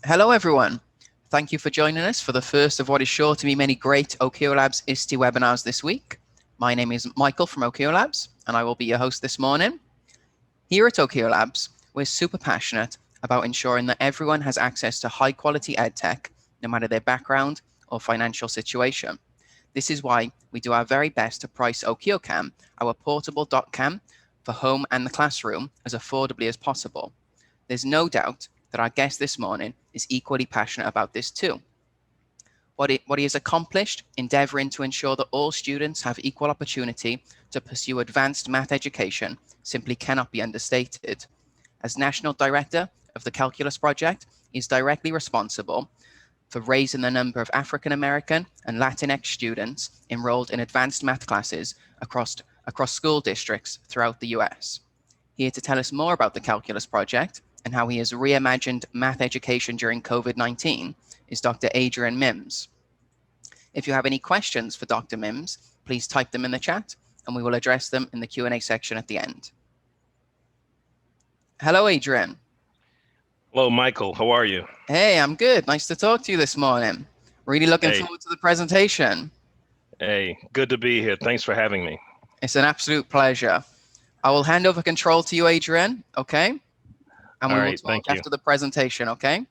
Hello, everyone. Thank you for joining us for the first of what is sure to be many great OKO Labs ISTE webinars this week. My name is Michael from OKO Labs, and I will be your host this morning. Here at OKO Labs, we're super passionate about ensuring that everyone has access to high-quality edtech, no matter their background or financial situation. This is why we do our very best to price OKOCam, our portable dot cam, for home and the classroom as affordably as possible. There's no doubt that our guest this morning is equally passionate about this too. What he has accomplished, endeavoring to ensure that all students have equal opportunity to pursue advanced math education, simply cannot be understated. As National Director of the Calculus Project, he is directly responsible for raising the number of African American and Latinx students enrolled in advanced math classes across school districts throughout the US. Here to tell us more about the Calculus Project and how he has reimagined math education during COVID-19 is Dr. Adrian Mims. If you have any questions for Dr. Mims, please type them in the chat and we will address them in the Q&A section at the end. Hello, Adrian. Hello, Michael. How are you? Hey, I'm good. Nice to talk to you this morning. Really looking forward to the presentation. Hey, good to be here. Thanks for having me. It's an absolute pleasure. I will hand over control to you, Adrian, okay? And we will talk after the presentation, okay?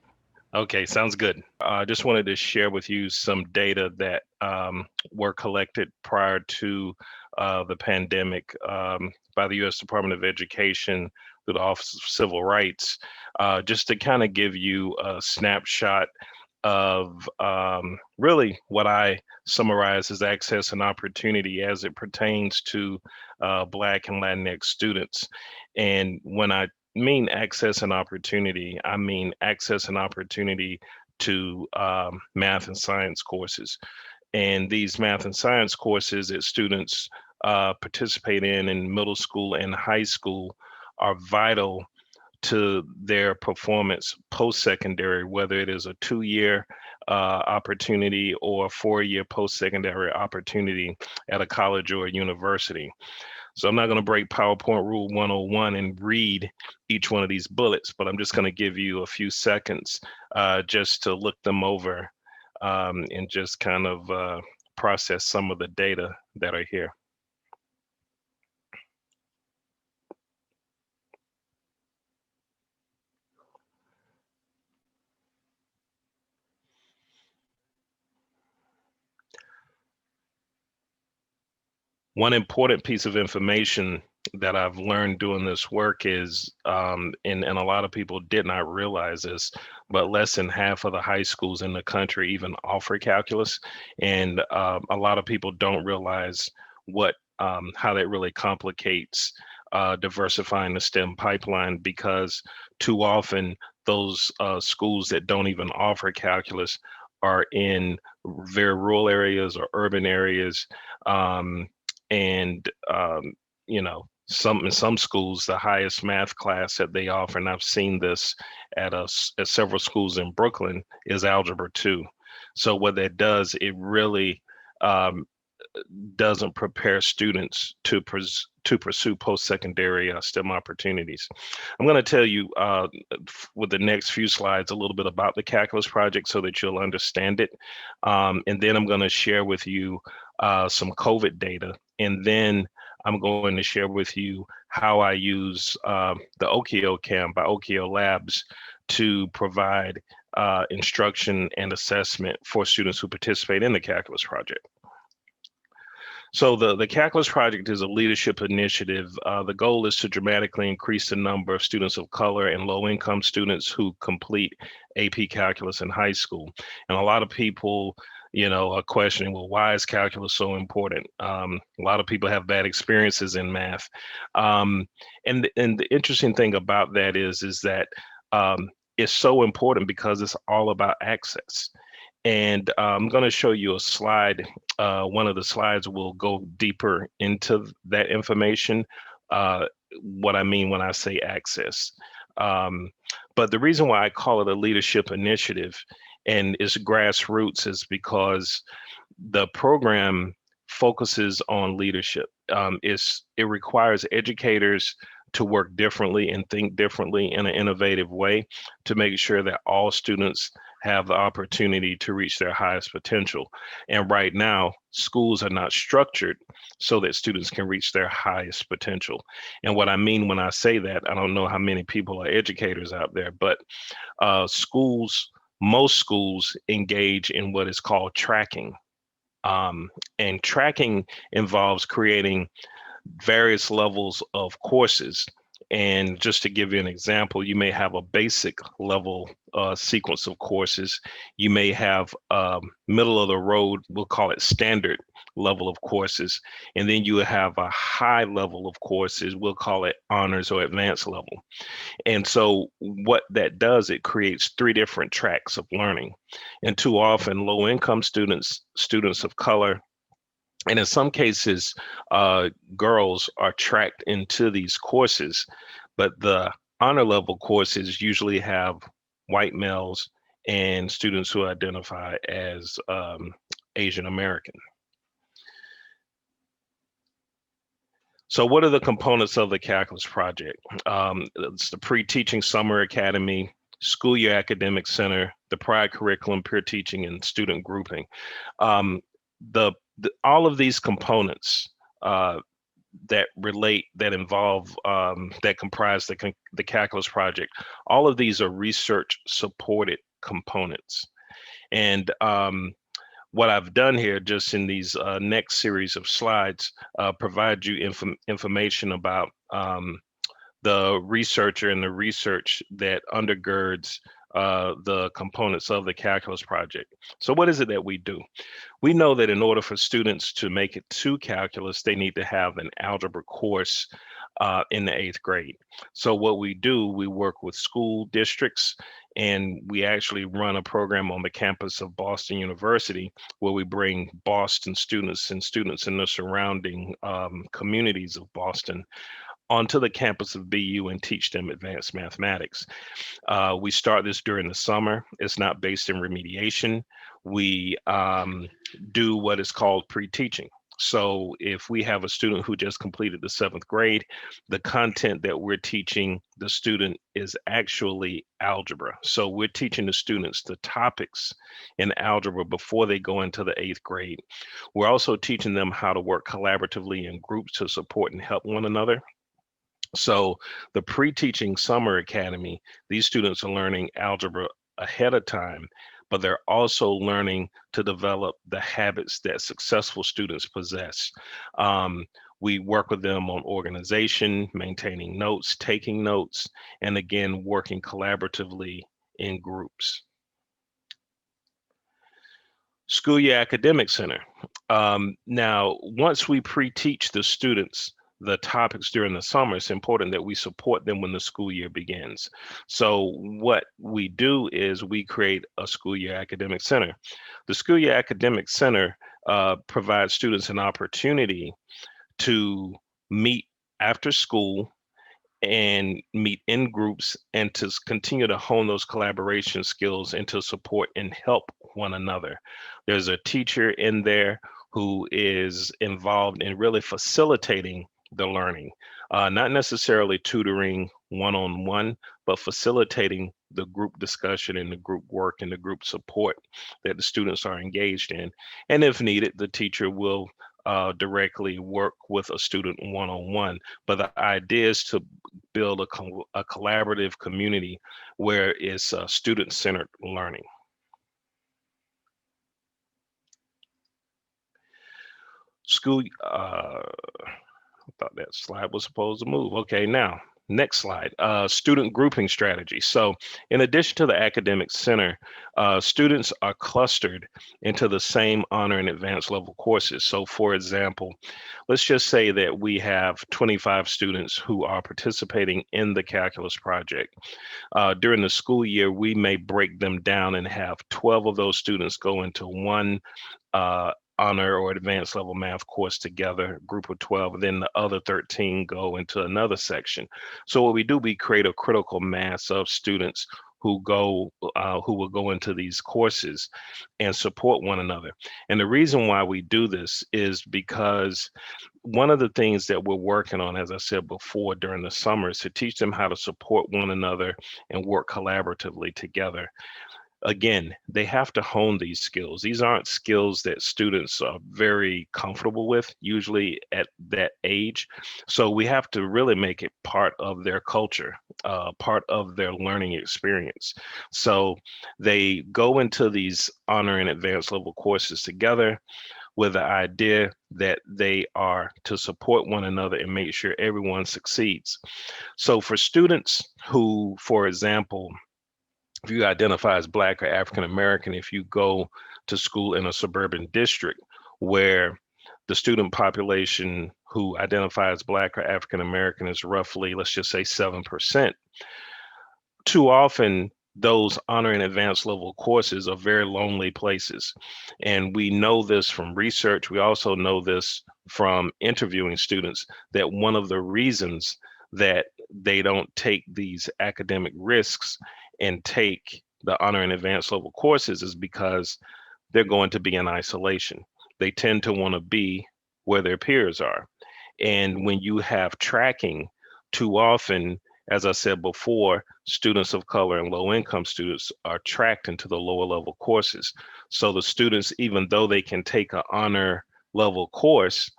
Okay, sounds good. I just wanted to share with you some data that were collected prior to the pandemic by the U.S. Department of Education through the Office of Civil Rights, just to kind of give you a snapshot of really what I summarize as access and opportunity as it pertains to Black and Latinx students. And when I mean access and opportunity, I mean access and opportunity to math and science courses. And these math and science courses that students participate in middle school and high school are vital to their performance post-secondary, whether it is a 2-year opportunity or a 4-year post-secondary opportunity at a college or a university. So I'm not going to break PowerPoint Rule 101 and read each one of these bullets, but I'm just going to give you a few seconds just to look them over and just kind of process some of the data that are here. One important piece of information that I've learned doing this work is, and a lot of people did not realize this, but less than half of the high schools in the country even offer calculus. And a lot of people don't realize how that really complicates diversifying the STEM pipeline, because too often those schools that don't even offer calculus are in very rural areas or urban areas. And in some schools, the highest math class that they offer, and I've seen this at several schools in Brooklyn, is Algebra 2. So what that does, it really doesn't prepare students to pursue post-secondary STEM opportunities. I'm going to tell you with the next few slides a little bit about the Calculus Project so that you'll understand it. And then I'm going to share with you some COVID data. And then I'm going to share with you how I use the OKOCam by OKO Labs to provide instruction and assessment for students who participate in the Calculus Project. So the Calculus Project is a leadership initiative. The goal is to dramatically increase the number of students of color and low-income students who complete AP Calculus in high school. And a lot of people are questioning, well, why is calculus so important? A lot of people have bad experiences in math. And the interesting thing about that is that it's so important because it's all about access. And I'm going to show you a slide. One of the slides will go deeper into that information, what I mean when I say access. But the reason why I call it a leadership initiative and it's grassroots is because the program focuses on leadership. It requires educators to work differently and think differently in an innovative way to make sure that all students have the opportunity to reach their highest potential. And right now, schools are not structured so that students can reach their highest potential. And what I mean when I say that, I don't know how many people are educators out there, but most schools engage in what is called tracking. And tracking involves creating various levels of courses. And just to give you an example, you may have a basic level sequence of courses. You may have middle of the road, we'll call it standard level of courses. And then you have a high level of courses, we'll call it honors or advanced level. And so what that does, it creates three different tracks of learning. And too often low income students, students of color, and in some cases, girls are tracked into these courses, but the honor level courses usually have white males and students who identify as Asian American. So what are the components of the Calculus project? It's the Pre-Teaching Summer Academy, School Year Academic Center, the Pride Curriculum, Peer Teaching, and Student Grouping. All of these components that involve, that comprise the Calculus project, all of these are research supported components. And what I've done here just in these next series of slides, provide you information about the researcher and the research that undergirds the components of the Calculus project. So what is it that we do? We know that in order for students to make it to calculus, they need to have an algebra course in the 8th grade. So what we do, we work with school districts, and we actually run a program on the campus of Boston University where we bring Boston students and students in the surrounding communities of Boston onto the campus of BU and teach them advanced mathematics. We start this during the summer. It's not based in remediation. We do what is called pre-teaching. So if we have a student who just completed the 7th grade, the content that we're teaching the student is actually algebra. So we're teaching the students the topics in algebra before they go into the 8th grade. We're also teaching them how to work collaboratively in groups to support and help one another. So the Pre-Teaching Summer Academy, these students are learning algebra ahead of time, but they're also learning to develop the habits that successful students possess. We work with them on organization, maintaining notes, taking notes, and again, working collaboratively in groups. School Year Academic Center. Now, once we pre-teach the students the topics during the summer, it's important that we support them when the school year begins. So what we do is we create a School Year Academic Center. The School Year Academic Center provides students an opportunity to meet after school and meet in groups and to continue to hone those collaboration skills and to support and help one another. There's a teacher in there who is involved in really facilitating the learning, not necessarily tutoring one-on-one, but facilitating the group discussion and the group work and the group support that the students are engaged in. And if needed, the teacher will directly work with a student one-on-one. But the idea is to build a collaborative community where it's student-centered learning. School, I thought that slide was supposed to move. Okay, now, next slide, student grouping strategy. So in addition to the academic center, students are clustered into the same honor and advanced level courses. So for example, let's just say that we have 25 students who are participating in the calculus project. During the school year, we may break them down and have 12 of those students go into one honor or advanced level math course together, group of 12, and then the other 13 go into another section. So what we do, we create a critical mass of students who will go into these courses and support one another. And the reason why we do this is because one of the things that we're working on, as I said before, during the summer is to teach them how to support one another and work collaboratively together. Again, they have to hone these skills. These aren't skills that students are very comfortable with, usually at that age. So we have to really make it part of their culture, part of their learning experience. So they go into these honor and advanced level courses together with the idea that they are to support one another and make sure everyone succeeds. So for students who, for example, if you identify as Black or African American, if you go to school in a suburban district where the student population who identify as Black or African American is roughly, let's just say 7%, too often those honor and advanced level courses are very lonely places. And we know this from research. We also know this from interviewing students, that one of the reasons that they don't take these academic risks and take the honor and advanced level courses is because they're going to be in isolation. They tend to want to be where their peers are. And when you have tracking, too often, as I said before, students of color and low income students are tracked into the lower level courses. So the students, even though they can take an honor level course,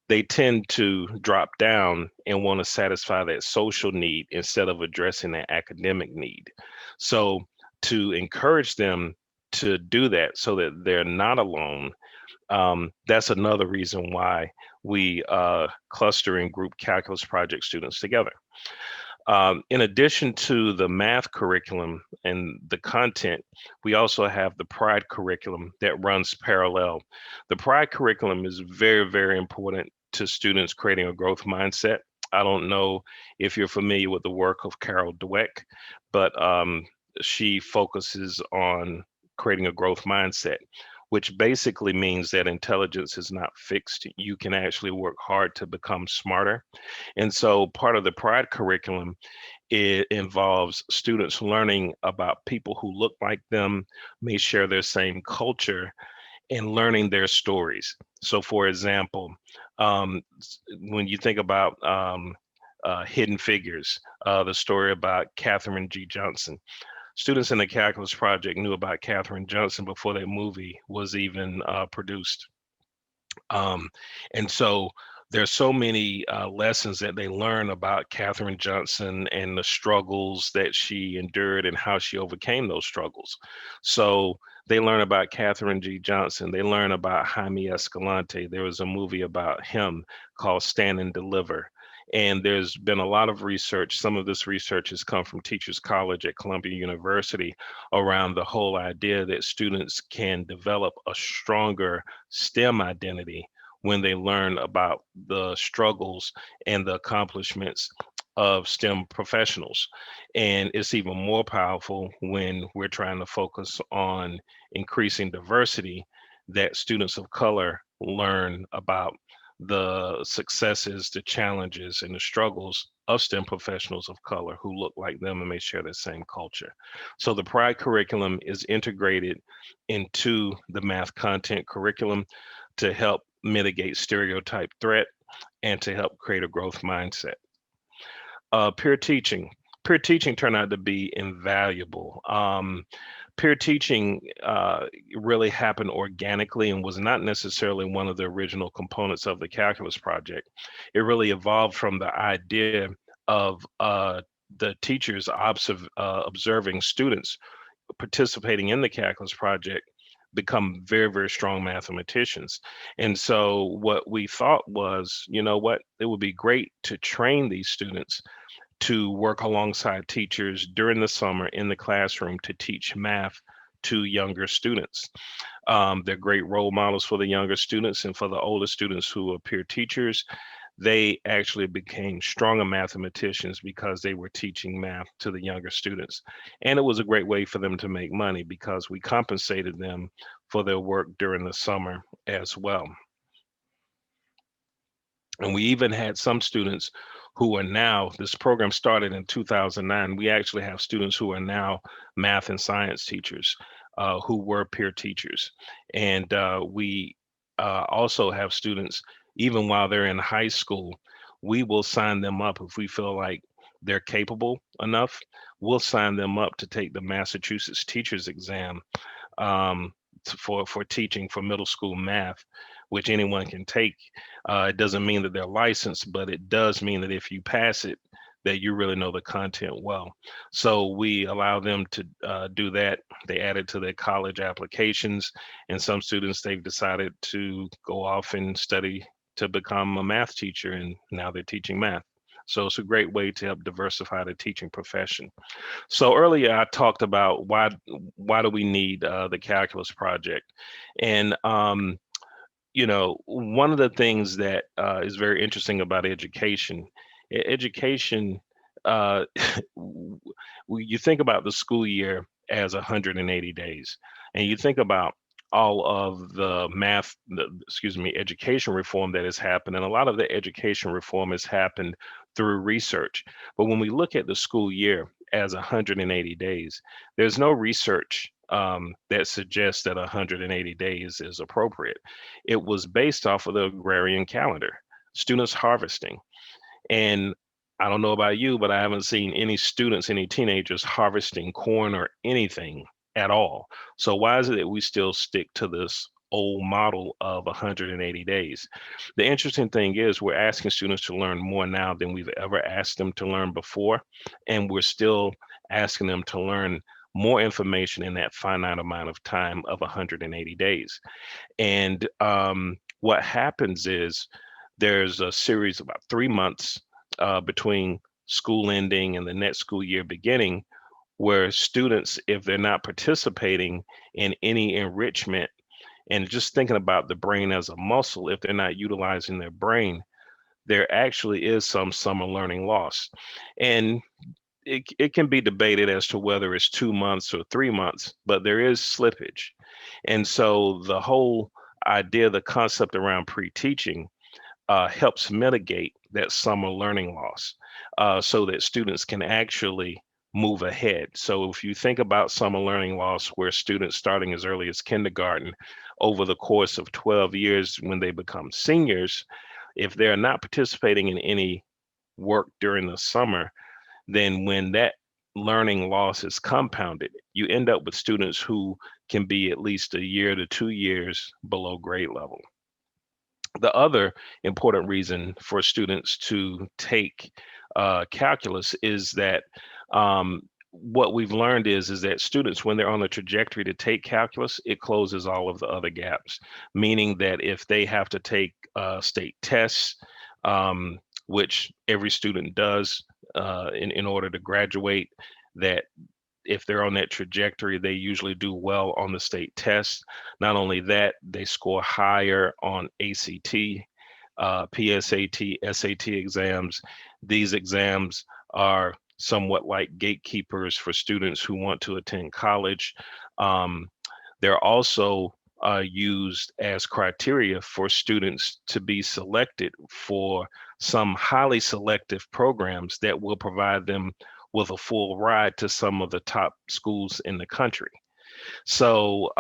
they tend to drop down and want to satisfy that social need instead of addressing that academic need. So to encourage them to do that so that they're not alone, that's another reason why we cluster and group calculus project students together. In addition to the math curriculum and the content, we also have the Pride curriculum that runs parallel. The Pride curriculum is very, very important to students creating a growth mindset. I don't know if you're familiar with the work of Carol Dweck, but she focuses on creating a growth mindset, which basically means that intelligence is not fixed. You can actually work hard to become smarter. And so part of the Pride curriculum, it involves students learning about people who look like them, may share their same culture, and learning their stories. So for example, when you think about Hidden Figures, the story about Katherine G. Johnson, students in the calculus project knew about Katherine Johnson before that movie was even produced. And so there's so many lessons that they learn about Katherine Johnson and the struggles that she endured and how she overcame those struggles. So they learn about Katherine G. Johnson. They learn about Jaime Escalante. There was a movie about him called Stand and Deliver. And there's been a lot of research. Some of this research has come from Teachers College at Columbia University around the whole idea that students can develop a stronger STEM identity when they learn about the struggles and the accomplishments of STEM professionals. And it's even more powerful when we're trying to focus on increasing diversity, that students of color learn about the successes, the challenges, and the struggles of STEM professionals of color who look like them and may share the same culture. So the Pride curriculum is integrated into the math content curriculum to help mitigate stereotype threat and to help create a growth mindset. Peer teaching. Peer teaching turned out to be invaluable. Peer teaching really happened organically and was not necessarily one of the original components of the calculus project. It really evolved from the idea of the teachers observing students participating in the calculus project become very, very strong mathematicians. And so what we thought was, you know what, it would be great to train these students to work alongside teachers during the summer in the classroom to teach math to younger students. They're great role models for the younger students, and for the older students who are peer teachers, they actually became stronger mathematicians because they were teaching math to the younger students. And it was a great way for them to make money because we compensated them for their work during the summer as well. And we even had some students who are now, this program started in 2009. We actually have students who are now math and science teachers who were peer teachers. And we also have students, even while they're in high school, we will sign them up if we feel like they're capable enough. We'll sign them up to take the Massachusetts teachers exam, for teaching for middle school math, which anyone can take. It doesn't mean that they're licensed, but it does mean that if you pass it, that you really know the content well. So we allow them to do that. They add it to their college applications, and some students, they've decided to go off and study to become a math teacher, and now they're teaching math. So it's a great way to help diversify the teaching profession. So earlier I talked about why do we need the calculus project, and one of the things that is very interesting about education, education, uh, you think about the school year as 180 days, and you think about all of the education reform that has happened, and a lot of the education reform has happened through research. But when we look at the school year as 180 days, there's no research that suggests that 180 days is appropriate. It was based off of the agrarian calendar, students harvesting. And I don't know about you, but I haven't seen any students, any teenagers harvesting corn or anything at all. So why is it that we still stick to this old model of 180 days? The interesting thing is we're asking students to learn more now than we've ever asked them to learn before, and we're still asking them to learn more information in that finite amount of time of 180 days. And what happens is there's a series of about 3 months between school ending and the next school year beginning, where students, if they're not participating in any enrichment, and just thinking about the brain as a muscle, if they're not utilizing their brain, there actually is some summer learning loss. And it can be debated as to whether it's 2 months or 3 months, but there is slippage. And so the whole idea, the concept around pre-teaching helps mitigate that summer learning loss, so that students can actually move ahead. So if you think about summer learning loss, where students starting as early as kindergarten, over the course of 12 years when they become seniors, if they're not participating in any work during the summer, then when that learning loss is compounded, you end up with students who can be at least a year to 2 years below grade level. The other important reason for students to take calculus is that what we've learned is that students, when they're on the trajectory to take calculus, it closes all of the other gaps. Meaning that if they have to take state tests, which every student does in order to graduate, that if they're on that trajectory, they usually do well on the state tests. Not only that, they score higher on ACT, PSAT, SAT exams. These exams are somewhat like gatekeepers for students who want to attend college. They're also used as criteria for students to be selected for some highly selective programs that will provide them with a full ride to some of the top schools in the country. So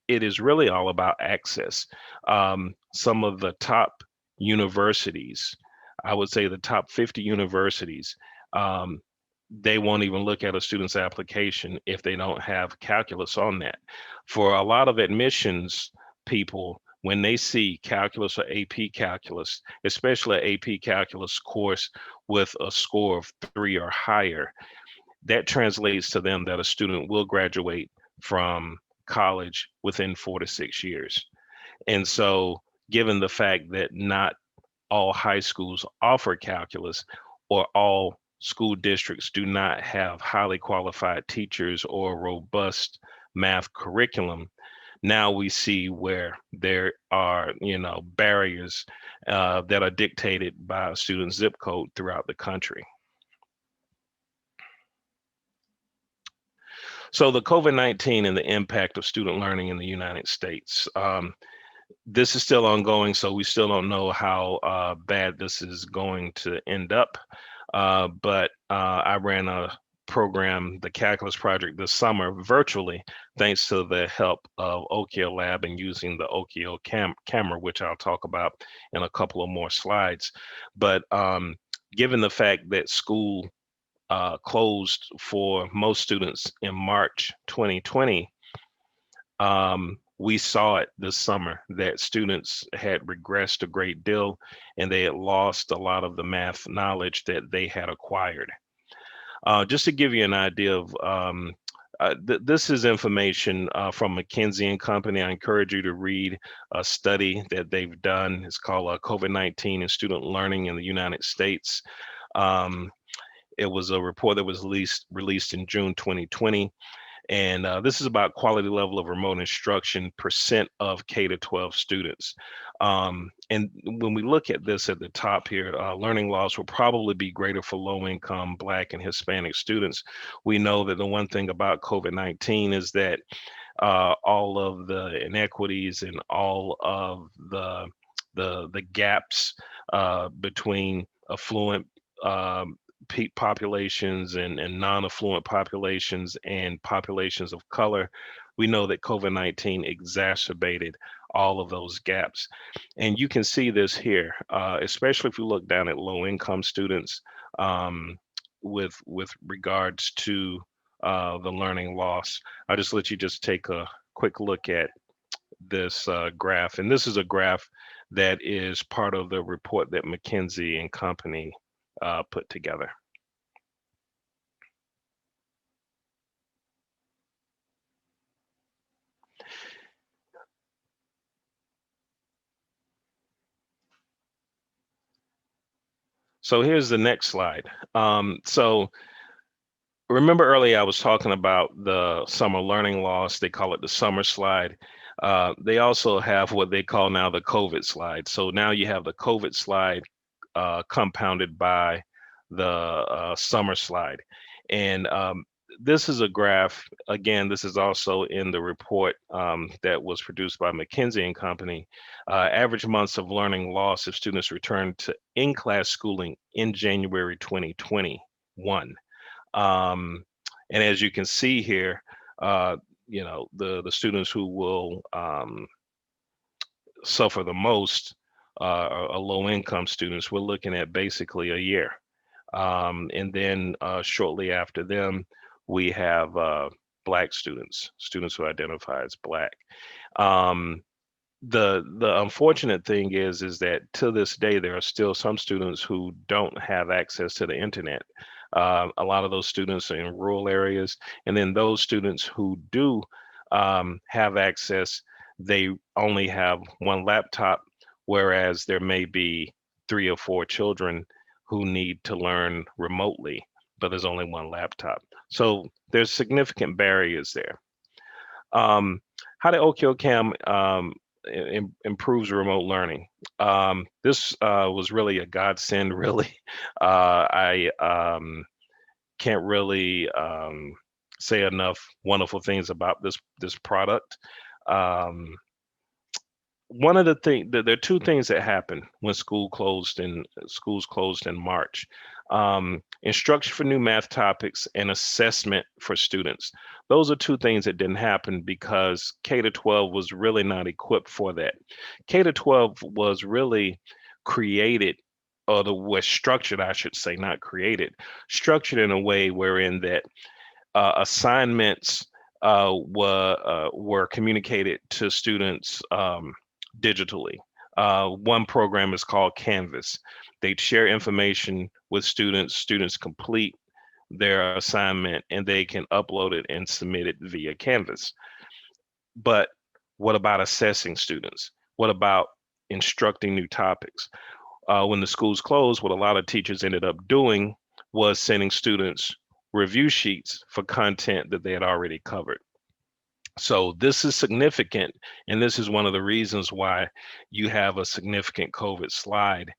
it is really all about access. Some of the top universities, I would say the top 50 universities, they won't even look at a student's application if they don't have calculus on that. For a lot of admissions people, when they see calculus or AP calculus, especially an AP calculus course with a score of 3 or higher, that translates to them that a student will graduate from college within 4 to 6 years. And so, given the fact that not all high schools offer calculus, or all school districts do not have highly qualified teachers or robust math curriculum, now we see where there are, barriers that are dictated by a student's zip code throughout the country. So the COVID-19 and the impact of student learning in the United States. This is still ongoing, so we still don't know how bad this is going to end up. But I ran a program the calculus project this summer virtually, thanks to the help of Okio Lab and using the Okio camera, which I'll talk about in a couple of more slides. But given the fact that school closed for most students in March 2020, we saw it this summer that students had regressed a great deal and they had lost a lot of the math knowledge that they had acquired. Just to give you an idea of, this is information from McKenzie and Company. I encourage you to read a study that they've done. It's called COVID-19 and Student Learning in the United States. It was a report that was released in June 2020. And this is about quality level of remote instruction percent of K-12 students. And when we look at this at the top here, learning loss will probably be greater for low income Black and Hispanic students. We know that the one thing about COVID-19 is that all of the inequities and all of the gaps between affluent populations and non-affluent populations and populations of color, we know that COVID-19 exacerbated all of those gaps. And you can see this here, especially if you look down at low-income students with regards to the learning loss. I'll just let you just take a quick look at this graph. And this is a graph that is part of the report that McKenzie and Company put together. So here's the next slide. So remember earlier I was talking about the summer learning loss. They call it the summer slide. They also have what they call now the COVID slide. So now you have the COVID slide compounded by the summer slide. And this is a graph, again, this is also in the report that was produced by McKenzie and Company. Average months of learning loss if students returned to in-class schooling in January 2021. And as you can see here, you know, the students who will suffer the most are low-income students. We're looking at basically a year. And then shortly after them, we have Black students who identify as Black. The unfortunate thing is that to this day, there are still some students who don't have access to the internet. A lot of those students are in rural areas. And then those students who do have access, they only have one laptop, whereas there may be 3 or 4 children who need to learn remotely, but there's only one laptop. So there's significant barriers there. How did OkioCam improves remote learning? This was really a godsend, really. I can't really say enough wonderful things about this product. One of the things, there are 2 things that happened when schools closed in March. Instruction for new math topics and assessment for students. Those are 2 things that didn't happen because K-12 was really not equipped for that. K-12 was really created, or was structured, I should say, not created, structured in a way wherein that assignments were communicated to students digitally. One program is called Canvas. They'd share information with students. Students complete their assignment and they can upload it and submit it via Canvas. But what about assessing students? What about instructing new topics? When the schools closed, what a lot of teachers ended up doing was sending students review sheets for content that they had already covered. So this is significant, and this is one of the reasons why you have a significant COVID slide,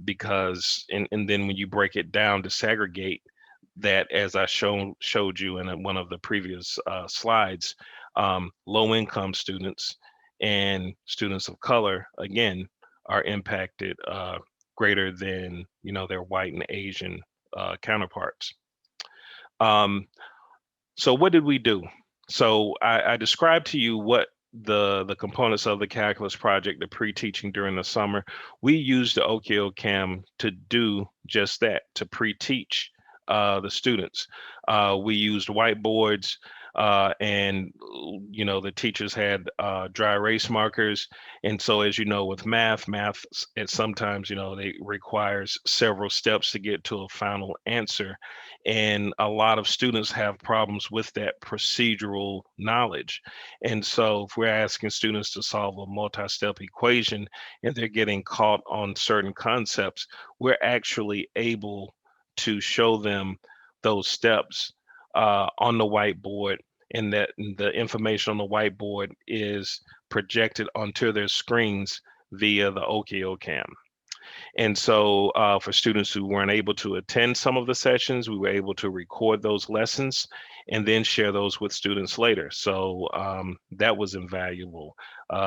because, and then when you break it down to segregate that, as I showed you in one of the previous slides, low-income students and students of color, again, are impacted greater than, you know, their white and Asian counterparts. Um, so what did we do? So I described to you what the components of the calculus project, the pre-teaching during the summer. We used the OKOCam to do just that, to pre-teach the students. We used whiteboards, and the teachers had dry erase markers. And so, as you know, with math, it sometimes it requires several steps to get to a final answer, and a lot of students have problems with that procedural knowledge. And so, if we're asking students to solve a multi-step equation and they're getting caught on certain concepts, we're actually able to show them those steps on the whiteboard, and that the information on the whiteboard is projected onto their screens via the OKOCam. And so for students who weren't able to attend some of the sessions, we were able to record those lessons and then share those with students later. So that was invaluable,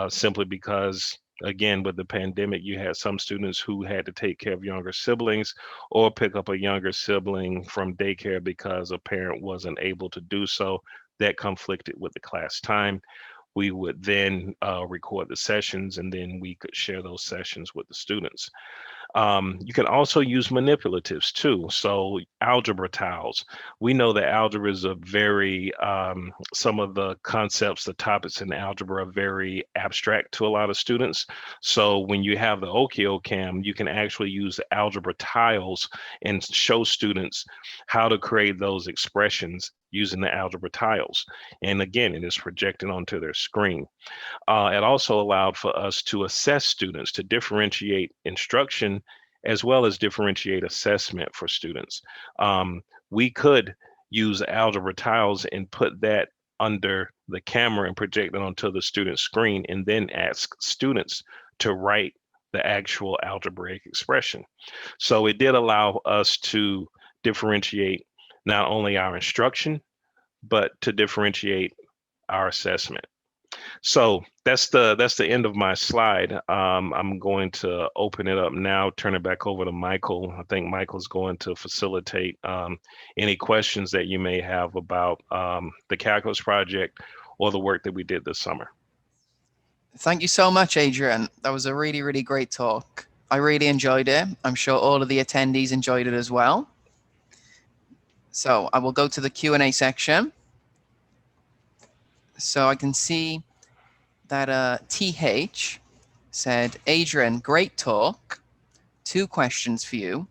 simply because, again, with the pandemic, you had some students who had to take care of younger siblings or pick up a younger sibling from daycare because a parent wasn't able to do so. That conflicted with the class time. We would then record the sessions, and then we could share those sessions with the students. You can also use manipulatives too. So algebra tiles. We know that algebra is a very, some of the concepts, the topics in algebra are very abstract to a lot of students. So when you have the OKOCam, you can actually use the algebra tiles and show students how to create those expressions using the algebra tiles. And again, it is projected onto their screen. It also allowed for us to assess students, to differentiate instruction as well as differentiate assessment for students. We could use algebra tiles and put that under the camera and project it onto the student screen, and then ask students to write the actual algebraic expression. So it did allow us to differentiate not only our instruction, but to differentiate our assessment. So that's the end of my slide. I'm going to open it up now, turn it back over to Michael. I think Michael's going to facilitate any questions that you may have about the calculus project or the work that we did this summer. Thank you so much, Adrian. That was a really, really great talk. I really enjoyed it. I'm sure all of the attendees enjoyed it as well. So I will go to the Q&A section. So I can see that TH said, Adrian, great talk. 2 questions for you.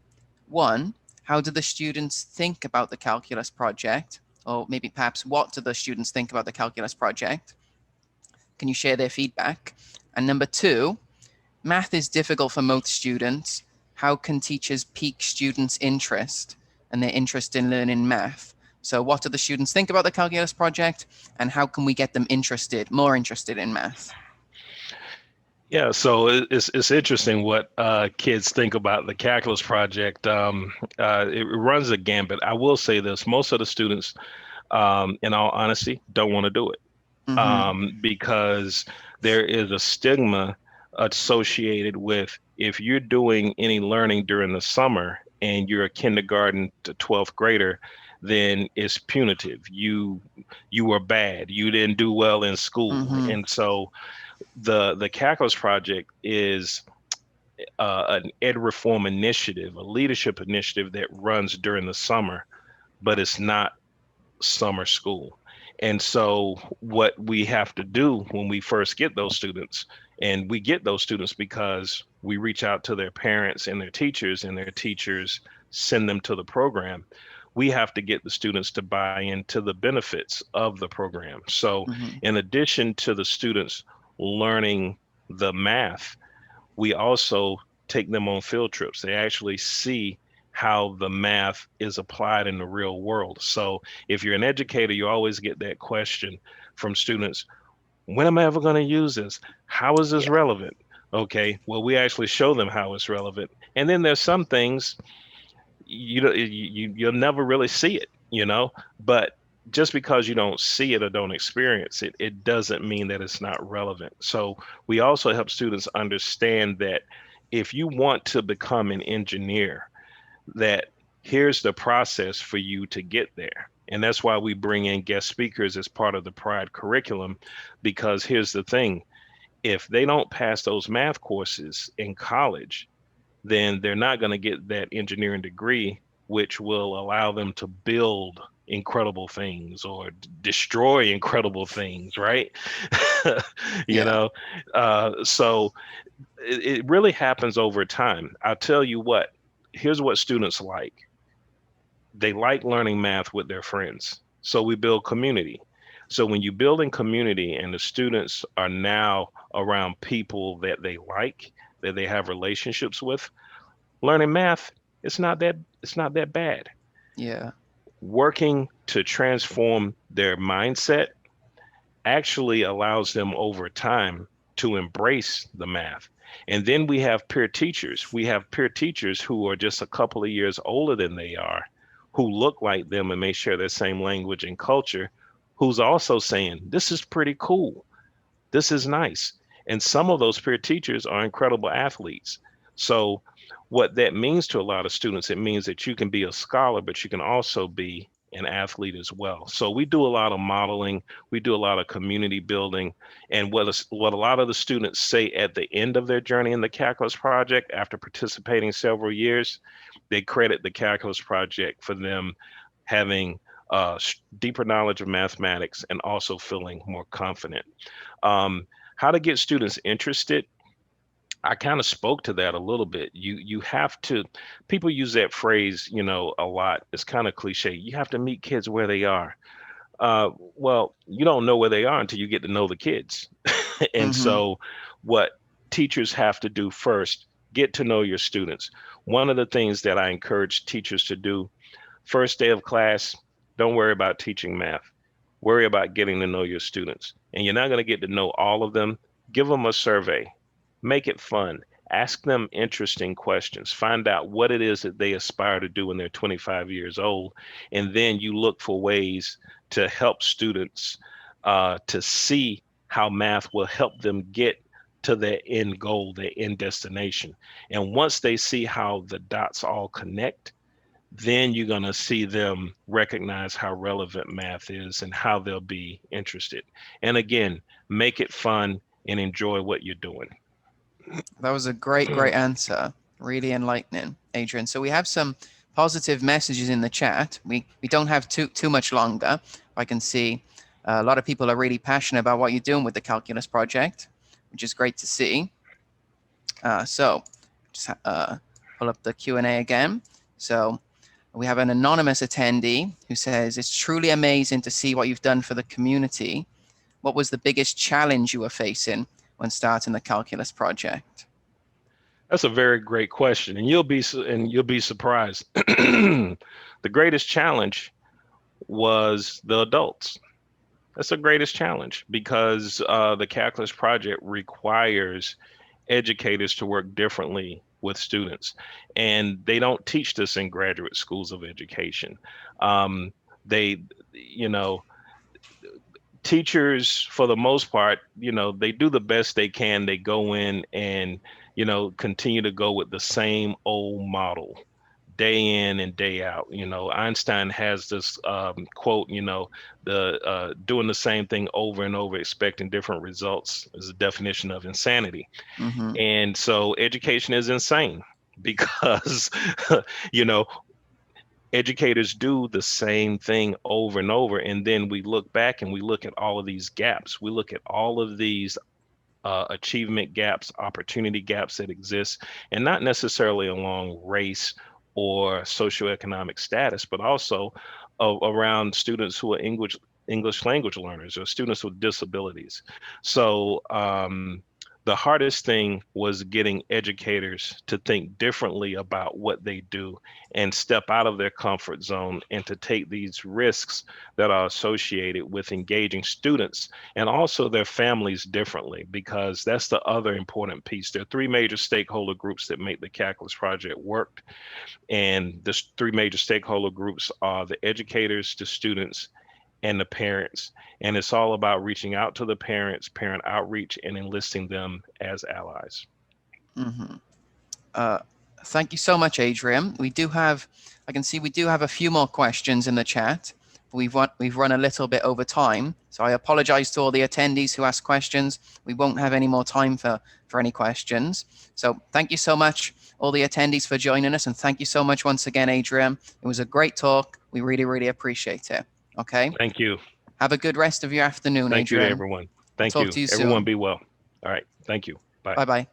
1, how do the students think about the calculus project? Or maybe perhaps what do the students think about the calculus project? Can you share their feedback? And number 2, math is difficult for most students. How can teachers pique students' interest and their interest in learning math? So what do the students think about the calculus project, and how can we get them more interested in math? Yeah, so it's interesting what kids think about the calculus project. It runs a gambit. I will say this: most of the students, in all honesty, don't want to do it, because there is a stigma associated with, if you're doing any learning during the summer and you're a kindergarten to 12th grader, then it's punitive. You were bad. You didn't do well in school, and so the calculus project is an ed reform initiative, a leadership initiative that runs during the summer, but it's not summer school. And so what we have to do when we first get those students, and we get those students because we reach out to their parents and their teachers send them to the program, we have to get the students to buy into the benefits of the program. So in addition to the students learning the math, we also take them on field trips. They actually see how the math is applied in the real world. So if you're an educator, you always get that question from students: when am I ever going to use this? How is this relevant? Okay, well, we actually show them how it's relevant. And then there's some things you'll never really see it, but just because you don't see it or don't experience it, it doesn't mean that it's not relevant. So we also help students understand that if you want to become an engineer, that Here's the process for you to get there. And that's why we bring in guest speakers as part of the Pride curriculum, because here's the thing. If they don't pass those math courses in college, then they're not going to get that engineering degree, which will allow them to build incredible things or destroy incredible things, right? you Yeah. know, so it really happens over time. I'll tell you what, here's what students like. They like learning math with their friends. So we build community. So when you build in community and the students are now around people that they like, that they have relationships with, learning math, it's not that bad. Yeah. Working to transform their mindset actually allows them over time to embrace the math. And then we have peer teachers. We have peer teachers who are just a couple of years older than they are, who look like them and may share their same language and culture, who's also saying, this is pretty cool. This is nice. And some of those peer teachers are incredible athletes. So, what that means to a lot of students, it means that you can be a scholar, but you can also be an athlete as well. So, we do a lot of modeling, we do a lot of community building. And what a lot of the students say at the end of their journey in the Calculus Project, after participating several years, they credit the Calculus Project for them having deeper knowledge of mathematics and also feeling more confident. How to get students interested? I kind of spoke to that a little bit. You have to, people use that phrase, a lot. It's kind of cliche. You have to meet kids where they are. Well, you don't know where they are until you get to know the kids. And Mm-hmm. so what teachers have to do first, get to know your students. One of the things that I encourage teachers to do, first day of class, don't worry about teaching math. Worry about getting to know your students. And you're not going to get to know all of them. Give them a survey. Make it fun. Ask them interesting questions. Find out what it is that they aspire to do when they're 25 years old. And then you look for ways to help students to see how math will help them get to their end goal, their end destination. And once they see how the dots all connect, then you're going to see them recognize how relevant math is and how they'll be interested. And again, make it fun and enjoy what you're doing. That was a great, great answer. Really enlightening, Adrian. So we have some positive messages in the chat. We don't have too much longer. I can see a lot of people are really passionate about what you're doing with the Calculus Project, which is great to see. So just pull up the Q&A again. So we have an anonymous attendee who says, it's truly amazing to see what you've done for the community. What was the biggest challenge you were facing when starting the Calculus Project? That's a very great question, and you'll be surprised. The greatest challenge was the adults. That's the greatest challenge because the Calculus Project requires educators to work differently with students, and they don't teach this in graduate schools of education. They, you know, Teachers for the most part, they do the best they can. They go in and, continue to go with the same old model day in and day out. Einstein has this quote, the doing the same thing over and over, expecting different results is a definition of insanity. Mm-hmm. And so education is insane because, you know, educators do the same thing over and over. And then we look back and we look at all of these gaps. We look at all of these achievement gaps, opportunity gaps that exist, and not necessarily along race or socioeconomic status, but also around students who are English language learners or students with disabilities. So the hardest thing was getting educators to think differently about what they do and step out of their comfort zone and to take these risks that are associated with engaging students and also their families differently, because that's the other important piece. There are three major stakeholder groups that make the Calculus Project work. And the three major stakeholder groups are the educators, the students, and the parents. And it's all about reaching out to the parents, parent outreach, and enlisting them as allies. Mm-hmm. Uh, Thank you so much, Adrian. I can see we do have a few more questions in the chat. We've run a little bit over time, so I apologize to all the attendees who asked questions. We won't have any more time for any questions. So thank you so much, all the attendees, for joining us, and thank you so much once again, Adrian. It was a great talk. We really, really appreciate it. Okay. Thank you. Have a good rest of your afternoon, Thank you Adrian. to everyone. I'll Thank talk you. to you Everyone soon. be well. All right. Thank you. Bye. Bye-bye.